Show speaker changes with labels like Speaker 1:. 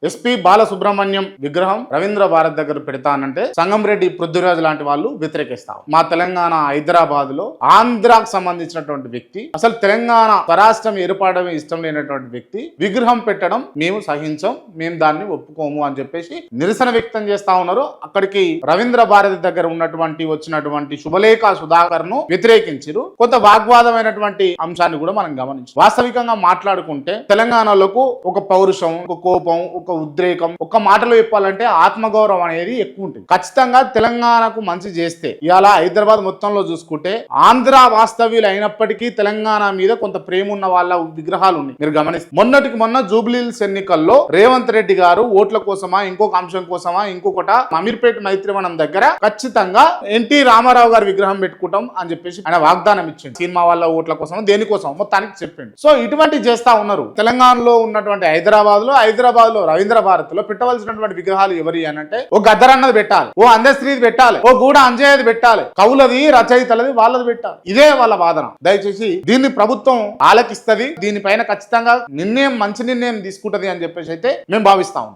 Speaker 1: SP Balasubrahmanyam విగ్రహం రవీంద్ర భారత్ దగ్గర పెడతానంటే సంగంరెడ్డి పృథ్వీరాజ్ లాంటి వాళ్ళు వ్యతిరేకిస్తాం. మా తెలంగాణ హైదరాబాద్ లో ఆంధ్రాకు సంబంధించినటువంటి వ్యక్తి, అసలు తెలంగాణ స్వరాష్ట్రం ఏర్పడమే ఇష్టం లేనటువంటి వ్యక్తి విగ్రహం పెట్టడం మేము సహించం, మేము దాన్ని ఒప్పుకోము అని చెప్పేసి నిరసన వ్యక్తం చేస్తా ఉన్నారు. అక్కడికి రవీంద్ర భారతి దగ్గర వచ్చినటువంటి శుభలేఖ సుధాకర్ ను వ్యతిరేకించారు. కొంత వాగ్వాదమైనటువంటి అంశాన్ని కూడా మనం గమనించాం. వాస్తవికంగా మాట్లాడుకుంటే తెలంగాణలోకి ఒక పౌరుషం, ఒక కోపం, ఒక ఉద్రేకం, ఒక మాటలో చెప్పాలంటే ఆత్మగౌరవం అనేది ఎక్కువ ఉంటుంది. ఖచ్చితంగా తెలంగాణకు మంచి చేస్తే ఇవాళ హైదరాబాద్ మొత్తంలో చూసుకుంటే ఆంధ్ర వాస్తవ్యులు అయినప్పటికీ తెలంగాణ మీద కొంత ప్రేమ ఉన్న వాళ్ళ విగ్రహాలు ఉన్నాయి. మీరు గమనిస్తే మొన్నటికి మొన్న జూబ్లీహిల్స్ ఎన్నికల్లో రేవంత్ రెడ్డి గారు ఓట్ల కోసమా, ఇంకొక అంశం కోసమా, ఇంకొకట అమీర్పేట మైత్రివనం దగ్గర ఖచ్చితంగా ఎన్టీ రామారావు గారి విగ్రహం పెట్టుకుంటాం అని చెప్పేసి ఆయన వాగ్దానం ఇచ్చిండు. సినిమా వాళ్ళ ఓట్ల కోసం, దేనికోసం మొత్తానికి చెప్పిండు. సో ఇటువంటి చేస్తా ఉన్నారు. తెలంగాణలో ఉన్నటువంటి హైదరాబాద్ లో రవీంద్ర భారత్ లో పెట్టవలసినటువంటి విగ్రహాలు ఎవరి అని అంటే, ఓ గద్దర్ అన్నది పెట్టాలి, ఓ అందశ్రీది పెట్టాలి, ఓ గూడ అంజయ్యది పెట్టాలి, కవులది రచయితలది వాళ్ళది పెట్టాలి. ఇదే వాళ్ళ వాదన. దయచేసి దీన్ని ప్రభుత్వం ఆలకిస్తది, దీనిపైన ఖచ్చితంగా మంచి నిర్ణయం తీసుకుంటది అని చెప్పేసి అయితే మేము భావిస్తాం.